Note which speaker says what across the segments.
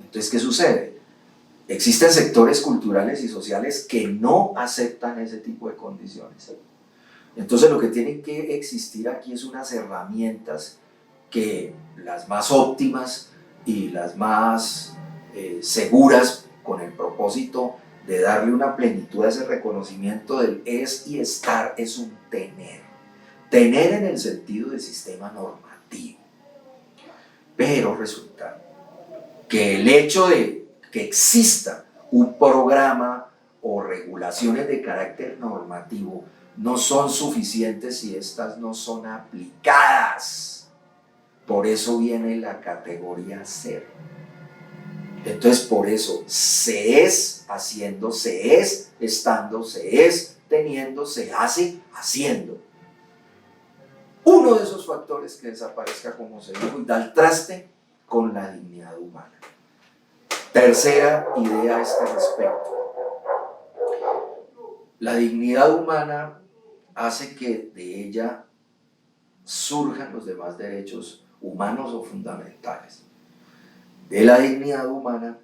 Speaker 1: Entonces, ¿qué sucede? Existen sectores culturales y sociales que no aceptan ese tipo de condiciones. Entonces, lo que tiene que existir aquí es unas herramientas que las más óptimas y las más seguras, con el propósito de darle una plenitud a ese reconocimiento del es y estar, es un tener. Tener en el sentido de sistema normativo. Pero resulta que el hecho de que exista un programa o regulaciones de carácter normativo no son suficientes si estas no son aplicadas. Por eso viene la categoría ser. Entonces, por eso se es haciendo, se es estando, se es teniendo, se hace haciendo. Uno de esos factores que desaparezca, como se dijo, y da el traste con la dignidad humana. Tercera idea a este respecto. La dignidad humana hace que de ella surjan los demás derechos humanos o fundamentales. De la dignidad humana,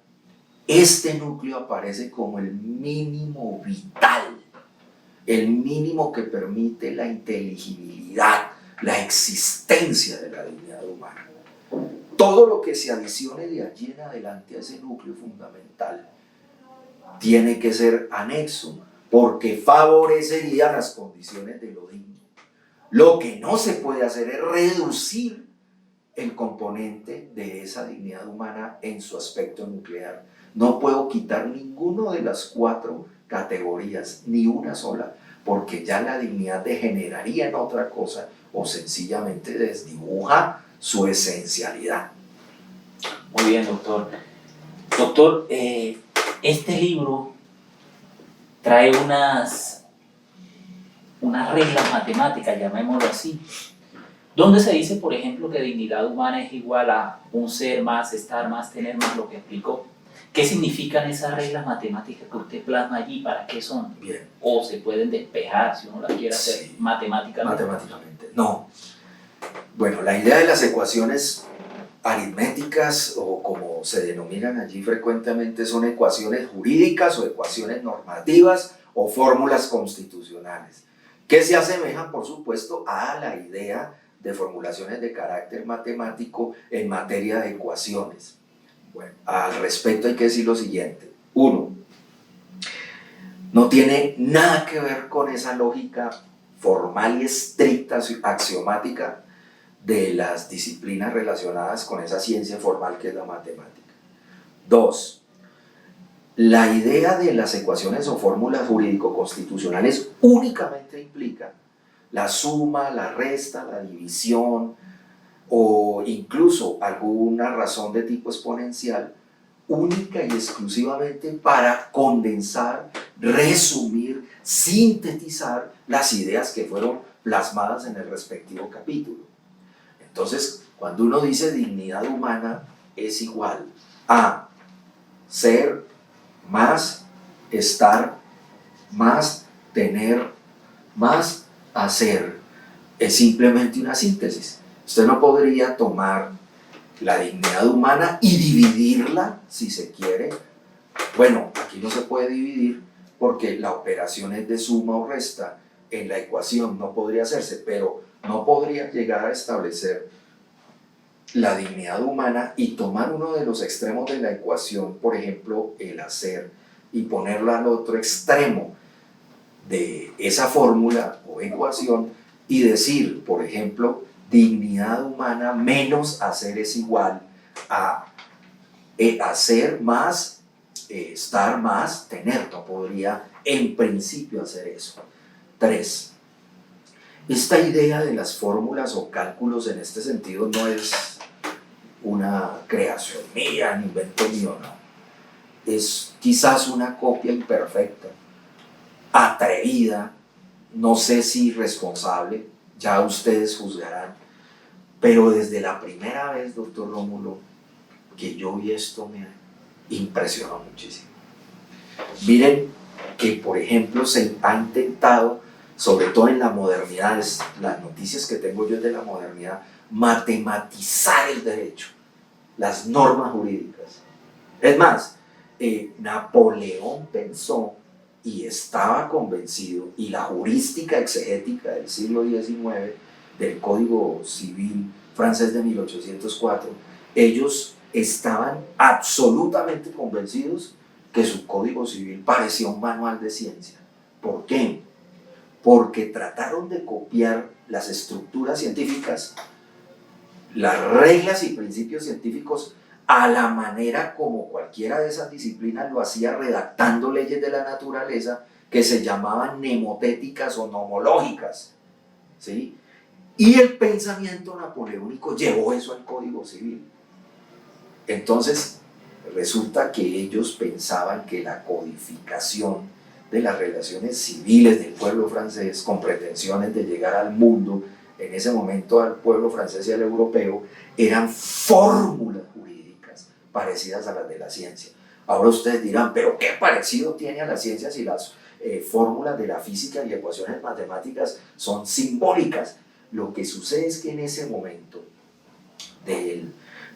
Speaker 1: este núcleo aparece como el mínimo vital, el mínimo que permite la inteligibilidad, la existencia de la dignidad humana. Todo lo que se adicione de allí en adelante a ese núcleo fundamental tiene que ser anexo, porque favorecería las condiciones de lo digno. Lo que no se puede hacer es reducir el componente de esa dignidad humana en su aspecto nuclear. No puedo quitar ninguno de las 4 categorías, ni una sola, porque ya la dignidad degeneraría en otra cosa o sencillamente desdibuja su esencialidad.
Speaker 2: Muy bien, doctor. Doctor, este libro trae unas reglas matemáticas, llamémoslo así, donde se dice, por ejemplo, que dignidad humana es igual a un ser más, estar más, tener más, lo que explicó. ¿Qué significan esas reglas matemáticas que usted plasma allí? ¿Para qué son?
Speaker 1: Bien.
Speaker 2: ¿O se pueden despejar si uno las quiere hacer matemáticamente?
Speaker 1: Matemáticamente, no. Bueno, la idea de las ecuaciones aritméticas, o como se denominan allí frecuentemente, son ecuaciones jurídicas o ecuaciones normativas o fórmulas constitucionales, que se asemejan, por supuesto, a la idea de formulaciones de carácter matemático en materia de ecuaciones. Bueno, al respecto hay que decir lo siguiente. 1. No tiene nada que ver con esa lógica formal y estricta, axiomática, de las disciplinas relacionadas con esa ciencia formal que es la matemática. 2. La idea de las ecuaciones o fórmulas jurídico-constitucionales únicamente implica la suma, la resta, la división o incluso alguna razón de tipo exponencial, única y exclusivamente para condensar, resumir, sintetizar las ideas que fueron plasmadas en el respectivo capítulo. Entonces, cuando uno dice dignidad humana, es igual a ser más estar más tener más hacer. Es simplemente una síntesis. Usted no podría tomar la dignidad humana y dividirla, si se quiere. Bueno, aquí no se puede dividir porque la operación es de suma o resta. En la ecuación no podría hacerse, pero no podría llegar a establecer la dignidad humana y tomar uno de los extremos de la ecuación, por ejemplo, el hacer, y ponerlo al otro extremo de esa fórmula o ecuación y decir, por ejemplo, dignidad humana menos hacer es igual a hacer más, estar más, tener. No podría en principio hacer eso. 3. Esta idea de las fórmulas o cálculos en este sentido no es una creación mía, ni invento mío, no. Es quizás una copia imperfecta, atrevida, no sé si irresponsable, ya ustedes juzgarán, pero desde la primera vez, doctor Rómulo, que yo vi esto me impresionó muchísimo. Miren que, por ejemplo, se ha intentado, sobre todo en la modernidad, las noticias que tengo yo de la modernidad, matematizar el derecho, las normas jurídicas. Es más, Napoleón pensó y estaba convencido, y la jurística exegética del siglo XIX, del Código Civil francés de 1804, ellos estaban absolutamente convencidos que su Código Civil parecía un manual de ciencia. ¿Por qué? Porque trataron de copiar las estructuras científicas, las reglas y principios científicos a la manera como cualquiera de esas disciplinas lo hacía, redactando leyes de la naturaleza que se llamaban mnemotéticas o nomológicas, ¿sí? Y el pensamiento napoleónico llevó eso al Código Civil. Entonces, resulta que ellos pensaban que la codificación de las relaciones civiles del pueblo francés, con pretensiones de llegar al mundo, en ese momento al pueblo francés y al europeo, eran fórmulas jurídicas parecidas a las de la ciencia. Ahora ustedes dirán, pero ¿qué parecido tiene a la ciencia si las fórmulas de la física y ecuaciones matemáticas son simbólicas? Lo que sucede es que en ese momento del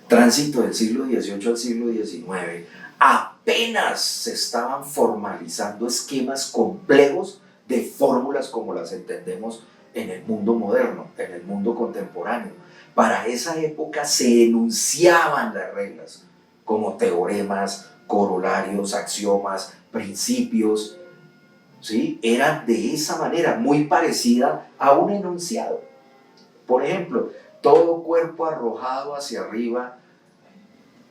Speaker 1: tránsito del siglo XVIII al siglo XIX, apenas se estaban formalizando esquemas complejos de fórmulas como las entendemos en el mundo moderno, en el mundo contemporáneo. Para esa época se enunciaban las reglas como teoremas, corolarios, axiomas, principios, ¿sí? Eran de esa manera, muy parecida a un enunciado. Por ejemplo, todo cuerpo arrojado hacia arriba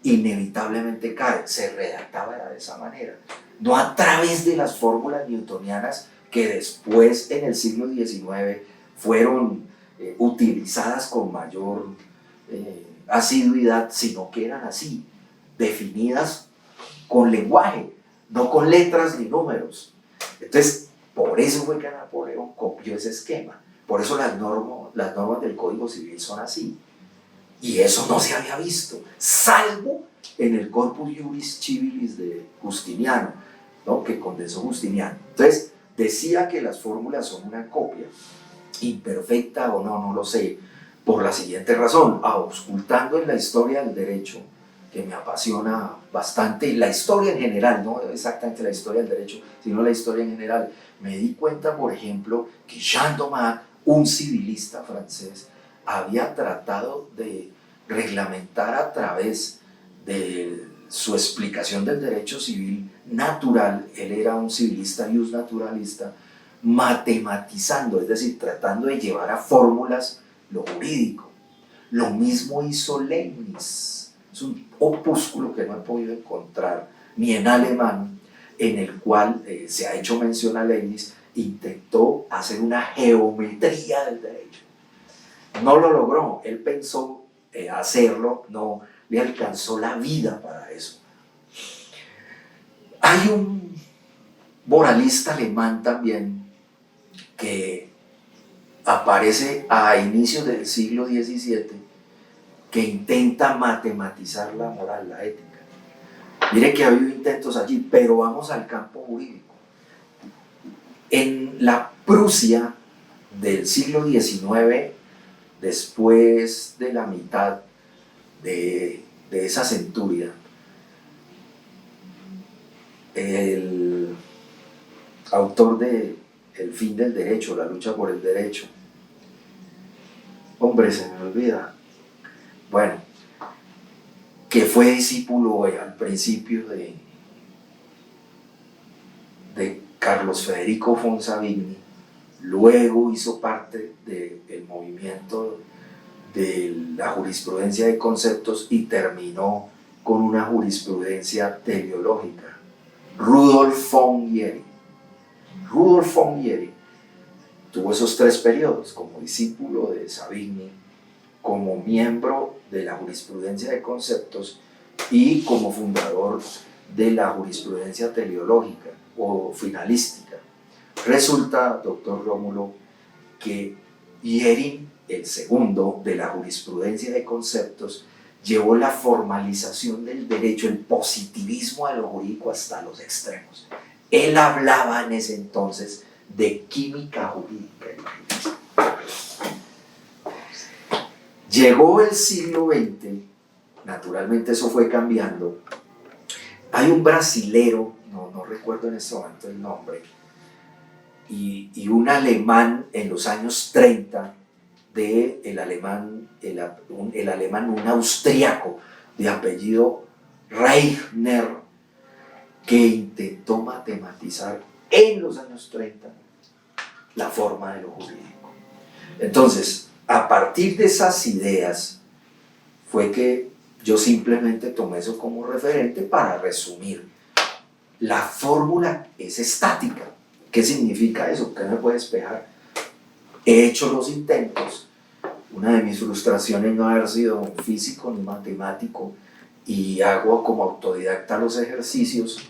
Speaker 1: inevitablemente cae, se redactaba de esa manera, no a través de las fórmulas newtonianas que después en el siglo XIX fueron utilizadas con mayor asiduidad, sino que eran así, definidas con lenguaje, no con letras ni números. Entonces, por eso fue que Napoleón copió ese esquema, por eso las normas del Código Civil son así. Y eso no se había visto, salvo en el Corpus Juris Civilis de Justiniano, ¿no? Que condensó Justiniano. Entonces, decía que las fórmulas son una copia, imperfecta o no, no lo sé, por la siguiente razón: auscultando en la historia del derecho, que me apasiona bastante, la historia en general, no exactamente la historia del derecho, sino la historia en general, me di cuenta, por ejemplo, que Jean Domat, un civilista francés, había tratado de reglamentar a través de su explicación del derecho civil natural, él era un civilista jus naturalista, matematizando, es decir, tratando de llevar a fórmulas lo jurídico. Lo mismo hizo Leibniz, es un opúsculo que no he podido encontrar ni en alemán, en el cual se ha hecho mención a Leibniz, intentó hacer una geometría del derecho. No lo logró, él pensó hacerlo, no le alcanzó la vida para eso. Hay un moralista alemán también que aparece a inicios del siglo XVII, que intenta matematizar la moral, la ética. Mire que ha habido intentos allí, pero vamos al campo jurídico. En la Prusia del siglo XIX, después de la mitad de esa centuria, el autor de El fin del derecho, la lucha por el derecho, hombre, se me olvida, bueno, que fue discípulo al principio de Carlos Federico von Savigny, luego hizo parte del movimiento de la jurisprudencia de conceptos y terminó con una jurisprudencia teleológica. Rudolf von Jhering. Rudolf von Jhering tuvo esos tres periodos: como discípulo de Savigny, como miembro de la jurisprudencia de conceptos y como fundador de la jurisprudencia teleológica o finalística. Resulta, doctor Rómulo, que Jhering, el segundo de la jurisprudencia de conceptos, llevó la formalización del derecho, el positivismo de lo jurídico hasta los extremos. Él hablaba en ese entonces de química jurídica. Llegó el siglo XX, naturalmente eso fue cambiando, Hay un brasilero, no recuerdo en este momento el nombre, y un alemán en los años 30, un austriaco de apellido Reichner, que intentó matematizar en los años 30 la forma de lo jurídico. Entonces, a partir de esas ideas fue que yo simplemente tomé eso como referente para resumir. La fórmula es estática. ¿Qué significa eso? ¿Qué me puede despejar? He hecho los intentos. Una de mis frustraciones no haber sido un físico ni matemático, y hago como autodidacta los ejercicios,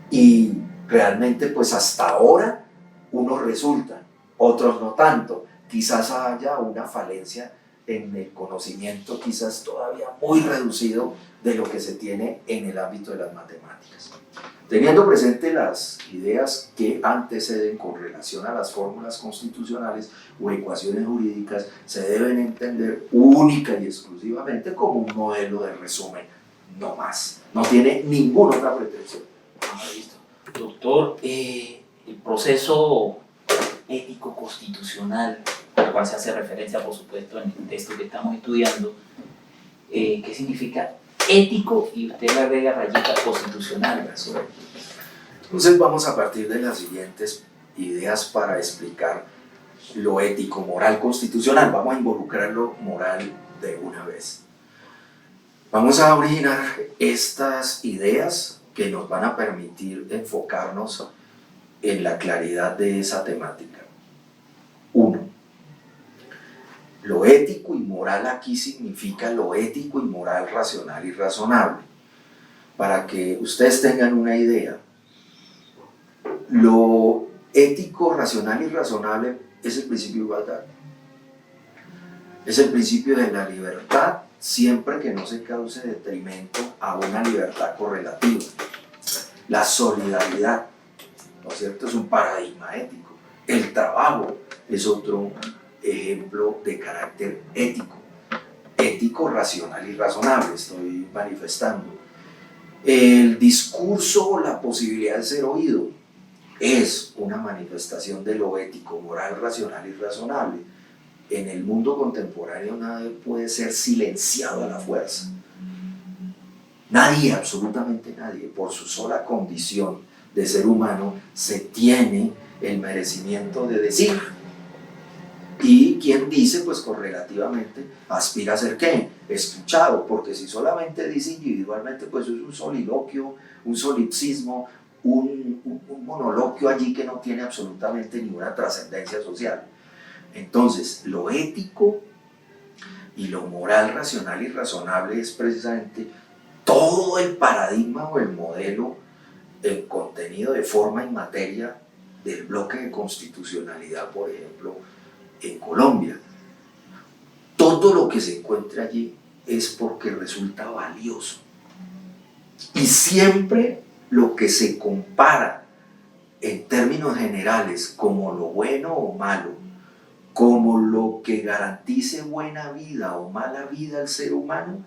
Speaker 1: y realmente pues hasta ahora unos resultan, otros no tanto. Quizás haya una falencia en el conocimiento, quizás todavía muy reducido, de lo que se tiene en el ámbito de las matemáticas. Teniendo presente las ideas que anteceden con relación a las fórmulas constitucionales o ecuaciones jurídicas, se deben entender única y exclusivamente como un modelo de resumen, no más. No tiene ninguna otra pretensión.
Speaker 2: Listo. Doctor, el proceso ético constitucional, al cual se hace referencia, por supuesto, en el texto que estamos estudiando, ¿qué significa ético? Y usted le agrega rayita constitucional.
Speaker 1: Entonces vamos a partir de las siguientes ideas para explicar lo ético, moral, constitucional. Vamos a involucrar lo moral de una vez. Vamos a originar estas ideas que nos van a permitir enfocarnos en la claridad de esa temática. 1. Lo ético y moral aquí significa lo ético y moral racional y razonable. Para que ustedes tengan una idea, lo ético, racional y razonable es el principio de igualdad. Es el principio de la libertad, siempre que no se cause detrimento a una libertad correlativa. La solidaridad, ¿no es cierto?, es un paradigma ético. El trabajo es otro ejemplo de carácter ético. Ético, racional y razonable, estoy manifestando. El discurso, la posibilidad de ser oído, es una manifestación de lo ético, moral, racional y razonable. En el mundo contemporáneo nadie puede ser silenciado a la fuerza. Nadie, absolutamente nadie, por su sola condición de ser humano, se tiene el merecimiento de decir. Y quien dice, pues correlativamente, aspira a ser ¿qué? Escuchado, porque si solamente dice individualmente, pues es un soliloquio, un solipsismo, un monoloquio allí que no tiene absolutamente ninguna trascendencia social. Entonces, lo ético y lo moral, racional y razonable es precisamente todo el paradigma o el modelo, el contenido de forma y materia del bloque de constitucionalidad, por ejemplo, en Colombia. Todo lo que se encuentra allí es porque resulta valioso. Y siempre lo que se compara en términos generales como lo bueno o malo, como lo que garantice buena vida o mala vida al ser humano,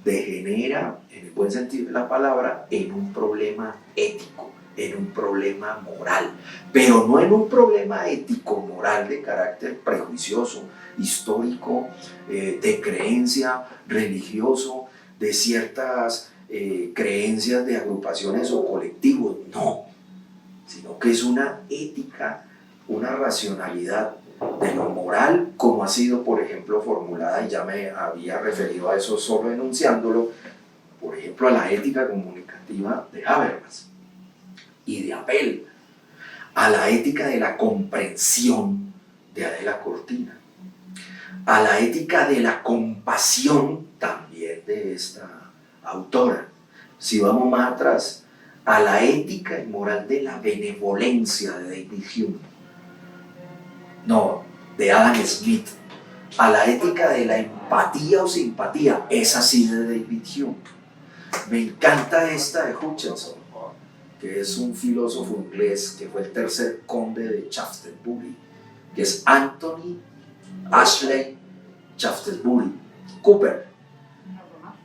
Speaker 1: degenera, en el buen sentido de la palabra, en un problema ético, en un problema moral, pero no en un problema ético-moral de carácter prejuicioso, histórico, de creencia, religioso, de ciertas creencias de agrupaciones o colectivos, no, sino que es una ética, una racionalidad de lo moral, como ha sido, por ejemplo, formulada, y ya me había referido a eso solo enunciándolo, por ejemplo, a la ética comunicativa de Habermas y de Appel, a la ética de la comprensión de Adela Cortina, a la ética de la compasión también de esta autora. Si vamos más atrás, a la ética y moral de la benevolencia de David Hume, de Adam Smith, a la ética de la empatía o simpatía, esa sí de David Hume. Me encanta esta de Hutchinson, que es un filósofo inglés que fue el tercer conde de Shaftesbury, que es Anthony Ashley Shaftesbury Cooper.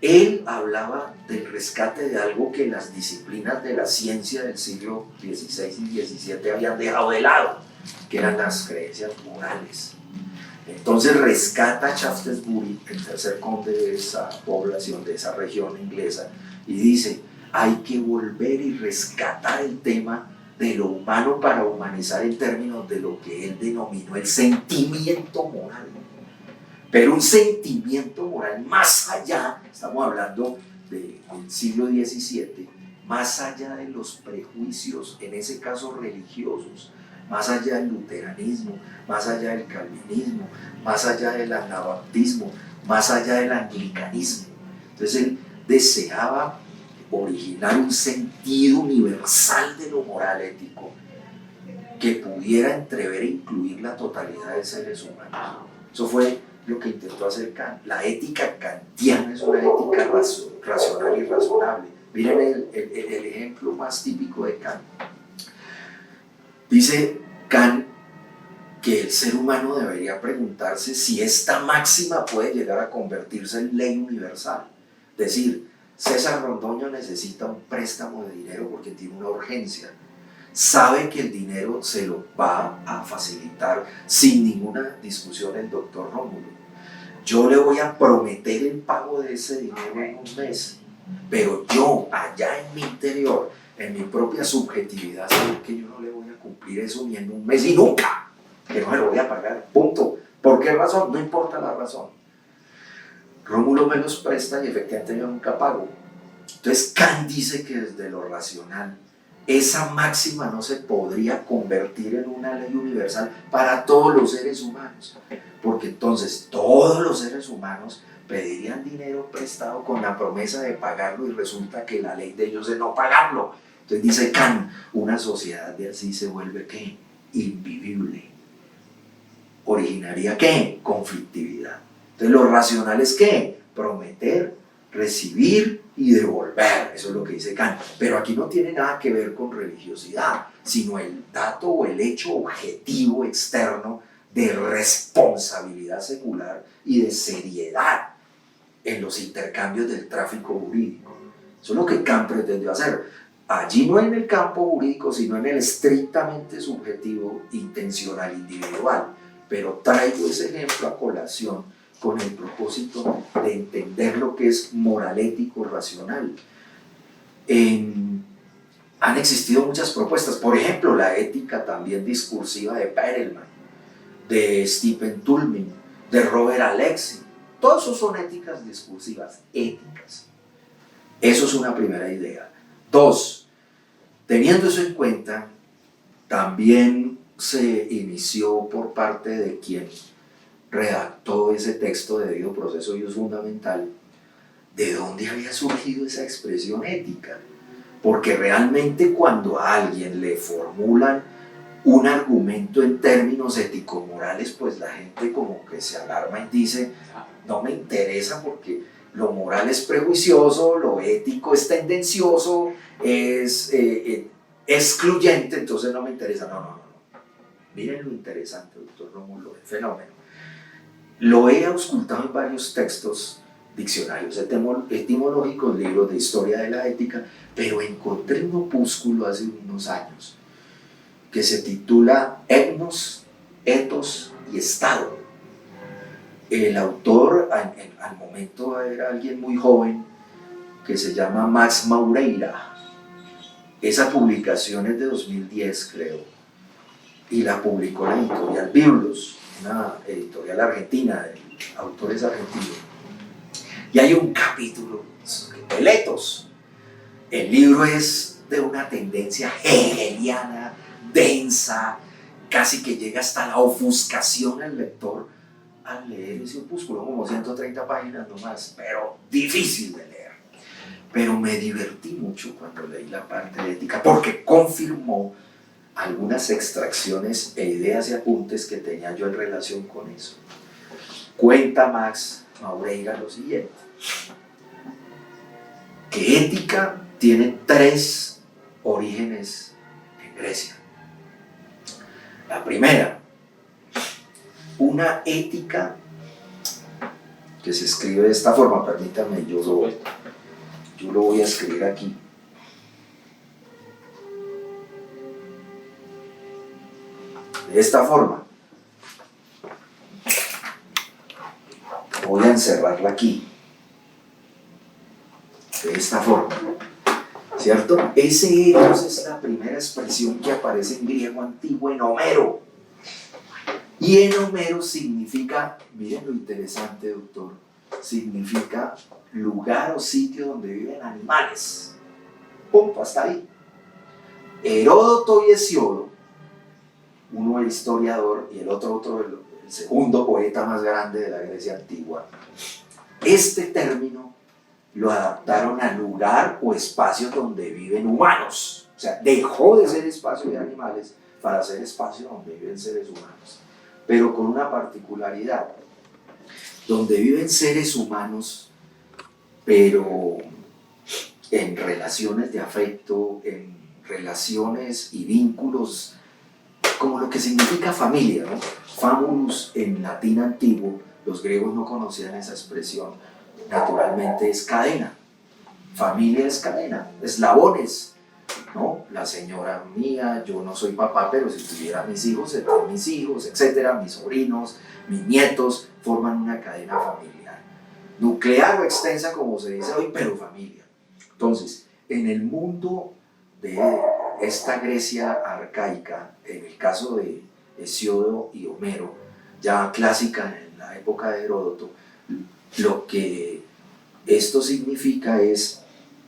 Speaker 1: Él hablaba del rescate de algo que las disciplinas de la ciencia del siglo XVI y XVII habían dejado de lado, que eran las creencias morales. Entonces rescata a Shaftesbury, el tercer conde de esa población, de esa región inglesa, y dice, hay que volver y rescatar el tema de lo humano para humanizar en términos de lo que él denominó el sentimiento moral. Pero un sentimiento moral más allá, estamos hablando del siglo XVII, más allá de los prejuicios, en ese caso religiosos, más allá del luteranismo, más allá del calvinismo, más allá del anabaptismo, más allá del anglicanismo. Entonces él deseaba originar un sentido universal de lo moral ético que pudiera entrever e incluir la totalidad de seres humanos. Eso fue lo que intentó hacer Kant. La ética kantiana es una ética racional y razonable. Miren el ejemplo más típico de Kant. Dice Kant que el ser humano debería preguntarse si esta máxima puede llegar a convertirse en ley universal. Es decir, César Rondoño necesita un préstamo de dinero porque tiene una urgencia. Sabe que el dinero se lo va a facilitar sin ninguna discusión el doctor Rómulo. Yo le voy a prometer el pago de ese dinero en un mes, pero yo allá en mi interior, en mi propia subjetividad, sé que yo no le voy a cumplir eso ni en un mes y nunca, que no me lo voy a pagar, punto. ¿Por qué razón? No importa la razón. Rómulo me los presta y efectivamente yo nunca pago. Entonces Kant dice que desde lo racional esa máxima no se podría convertir en una ley universal para todos los seres humanos, porque entonces todos los seres humanos pedirían dinero prestado con la promesa de pagarlo y resulta que la ley de ellos es no pagarlo. Entonces dice Kant, una sociedad de así se vuelve ¿qué? Invivible. ¿Originaría qué? Conflictividad. Entonces lo racional es ¿qué? Prometer, recibir y devolver, eso es lo que dice Kant. Pero aquí no tiene nada que ver con religiosidad, sino el dato o el hecho objetivo externo de responsabilidad secular y de seriedad en los intercambios del tráfico jurídico. Eso es lo que Kant pretendió hacer. Allí no en el campo jurídico, sino en el estrictamente subjetivo, intencional, individual. Pero traigo ese ejemplo a colación con el propósito de entender lo que es moral ético racional. Han existido muchas propuestas, por ejemplo, la ética también discursiva de Perelman, de Stephen Toulmin, de Robert Alexy. Todos esos son éticas discursivas, éticas. Eso es una primera idea. Dos, teniendo eso en cuenta, también se inició por parte de quien redactó ese texto de debido proceso y uso fundamental, ¿de dónde había surgido esa expresión ética? Porque realmente cuando a alguien le formulan un argumento en términos ético-morales, pues la gente como que se alarma y dice, no me interesa porque lo moral es prejuicioso, lo ético es tendencioso, es excluyente, entonces no me interesa. No. Miren lo interesante, doctor Rómulo, el fenómeno. Lo he auscultado en varios textos, diccionarios etimológicos, libros de historia de la ética, pero encontré un opúsculo hace unos años que se titula Etnos, Ethos y Estado. El autor al momento era alguien muy joven que se llama Max Maureira. Esa publicación es de 2010, creo, y la publicó la editorial Biblos, una editorial argentina, el autor es argentino. Y hay un capítulo del ethos. El libro es de una tendencia hegeliana, densa, casi que llega hasta la ofuscación al lector al leer ese opúsculo, como 130 páginas nomás, pero difícil de leer. Pero me divertí mucho cuando leí la parte de ética, porque confirmó algunas extracciones e ideas y apuntes que tenía yo en relación con eso. Cuenta Max Maureira lo siguiente, que ética tiene 3 orígenes en Grecia. La primera, una ética que se escribe de esta forma. Permítanme,
Speaker 2: Por supuesto.
Speaker 1: yo lo voy a escribir aquí. De esta forma. Voy a encerrarla aquí. De esta forma. ¿Cierto? Ese etos es la primera expresión que aparece en griego antiguo en Homero. Y en Homero significa, miren lo interesante, doctor, significa lugar o sitio donde viven animales. Punto, hasta ahí. Heródoto y Hesíodo, uno el historiador y el otro el segundo poeta más grande de la Grecia antigua, este término lo adaptaron a lugar o espacio donde viven humanos. O sea, dejó de ser espacio de animales para ser espacio donde viven seres humanos. Pero con una particularidad, donde viven seres humanos, pero en relaciones de afecto, en relaciones y vínculos, como lo que significa familia, ¿no? Famulus en latín antiguo, los griegos no conocían esa expresión, naturalmente es cadena. Familia es cadena, eslabones, ¿no? La señora mía, yo no soy papá, pero si tuviera mis hijos, mis hijos, etcétera, mis sobrinos, mis nietos, forman una cadena familiar. Nuclear o extensa, como se dice hoy, pero familia. Entonces, en el mundo de esta Grecia arcaica, en el caso de Hesíodo y Homero, ya clásica en la época de Heródoto, lo que esto significa es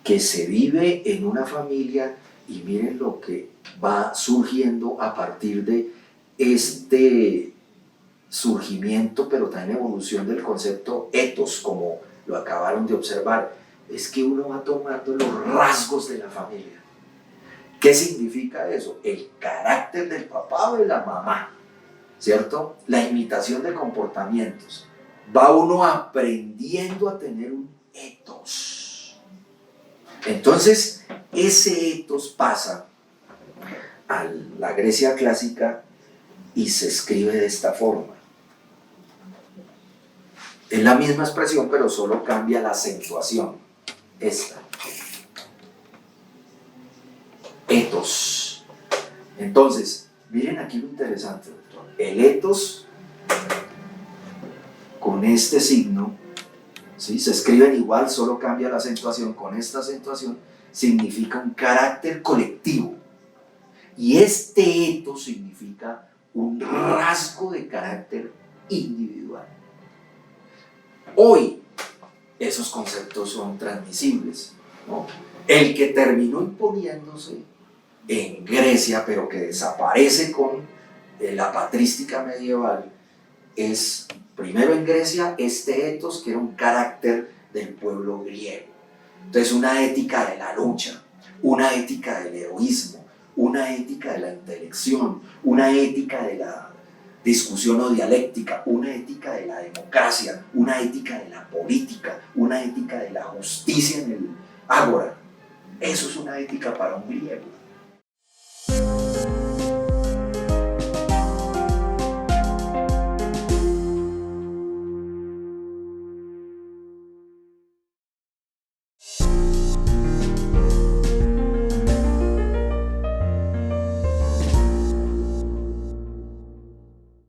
Speaker 1: que se vive en una familia y miren lo que va surgiendo a partir de este surgimiento, pero también evolución del concepto etos, como lo acabaron de observar, es que uno va tomando los rasgos de la familia. ¿Qué significa eso? El carácter del papá o de la mamá, ¿cierto? La imitación de comportamientos. Va uno aprendiendo a tener un etos. Entonces, ese etos pasa a la Grecia clásica y se escribe de esta forma. Es la misma expresión, pero solo cambia la acentuación. Esta. Etos. Entonces, miren aquí lo interesante, doctor. El etos, con este signo, ¿sí? Se escriben igual, solo cambia la acentuación. Con esta acentuación significa un carácter colectivo. Y este etos significa un rasgo de carácter individual. Hoy esos conceptos son transmisibles, ¿no? El que terminó imponiéndose en Grecia, pero que desaparece con la patrística medieval, es primero en Grecia este etos, que era un carácter del pueblo griego. Entonces, una ética de la lucha, una ética del heroísmo, una ética de la intelección, una ética de la discusión o dialéctica, una ética de la democracia, una ética de la política, una ética de la justicia en el ágora. Eso es una ética para un griego.